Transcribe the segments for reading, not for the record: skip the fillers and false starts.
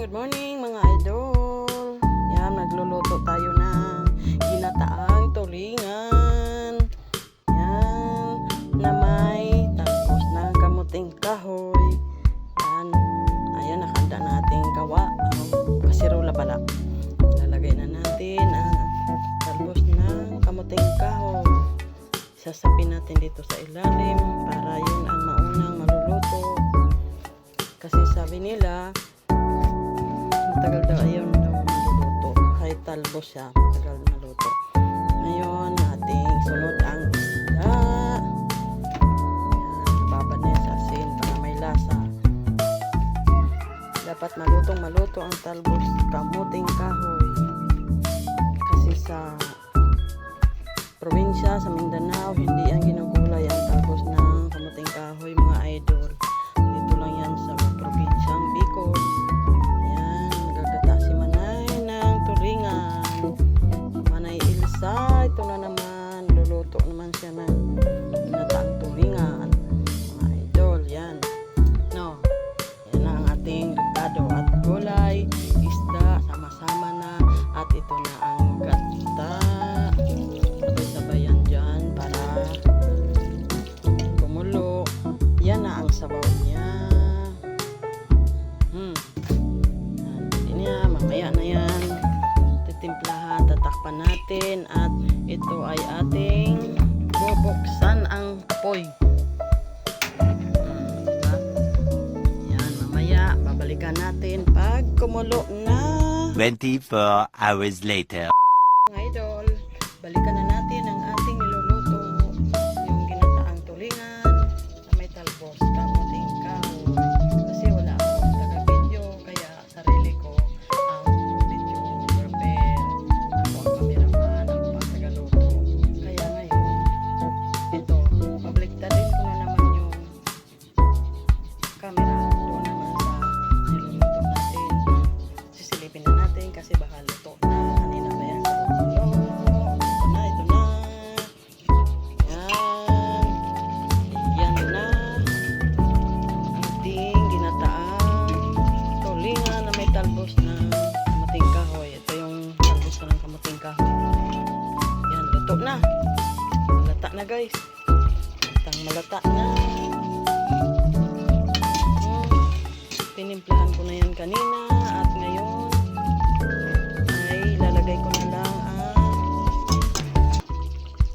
Good morning mga idol. Yan, nagluluto tayo ng ginataang tulingan. Yan, na may talbos ng kamuting kahoy. Yan, ayan, nakanda natin gawa. Kasirola pala. Lalagay na natin ang talbos ng kamuting kahoy. Sasapin natin dito sa ilalim para yun ang maunang maluluto. Kasi sabi nila, matagal daw ayun daw maluluto. Kahit talbos siya, matagal maluto. Ngayon, ating sunod ang isda. Yan, babad na sa asin para may lasa. Dapat malutong-maluto ang talbos kamuting kahoy. Kasi sa probinsya, sa Mindanao, hindi ang ginugulay ang talbos ng kamuting kahoy, mga idol. Dito lang yan sa probinsyang Bicol. Ayan, nagagata si Manay ng tulingan. Manay Ilsa, ito na naman. Luluto naman siya ng ginataang tulingan. Mga idol, yan. No, yan ang ating ricado at gulay, isda, sama-sama na. At ito na ang gata. Sabay-sabay yan dyan para kumulo. Yan na ang sabaw niya. Pwede niya, mamaya na yan. Titimplahan, tatakpan natin. At ito ay ating bubuksan ang apoy. Diba? Yan, mamaya babalikan natin pag kumulo na. 24 hours later. Mga idol, balikan na natin ang ating niluluto. Yung ginataang tulingan na may talbos kamuting kahoy. Kasi wala akong taga-video, kaya sarili ko ang videographer. Ako ang cameraman, ako ang tagaluto. Kaya ngayon, ito, pabaliktadin ko na naman yung camera doon naman sa niluluto natin. Sisilipin na natin kasi baka luto na. Kanina ba yan? Ito na, ito na. Yan. Yan na. Ating ginataang tulingan na may talbos ng kamuting kahoy. Ito yung talbos ko ng kamuting kahoy. Yan, luto na. Malata na guys. Malata na. Tinimplahan ko na yan kanina at ngayon ay lalagay ko na lang ang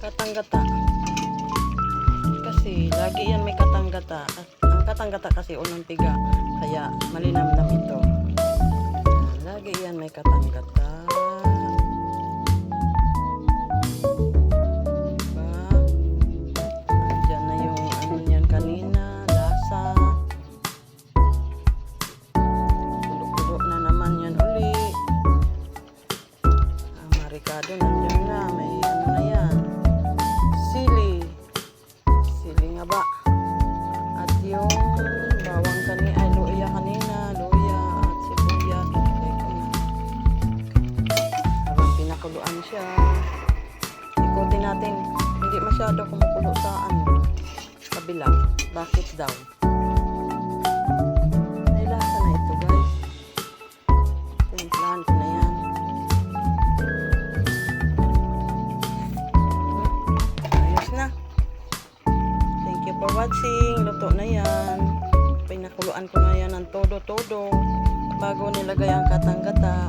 katanggata. Kasi lagi yan may katanggata. Ang katanggata kasi unang tiga, kaya malinamnam ito. Lagi yan may katanggata. Diba? Andyan na yung ano niyan kanina, lasa. Kulo-kulo na naman yan uli. Ang marikado nandiyan na, may ano na yan. Sili nga ba? At yung bawang kanina, ay luya kanina, luya at sibuyas. Ilagay ko na. Habang pinakuluan siya, ikutin natin. Hindi masyado kumukulo sa ano, kabila. Bakit daw? May lasa na ito guys. Timplahan ko na yan. Ayos na. Thank you for watching. Luto na yan. Pinakuluan ko na yan ng todo-todo bago nilagay ang katanggata.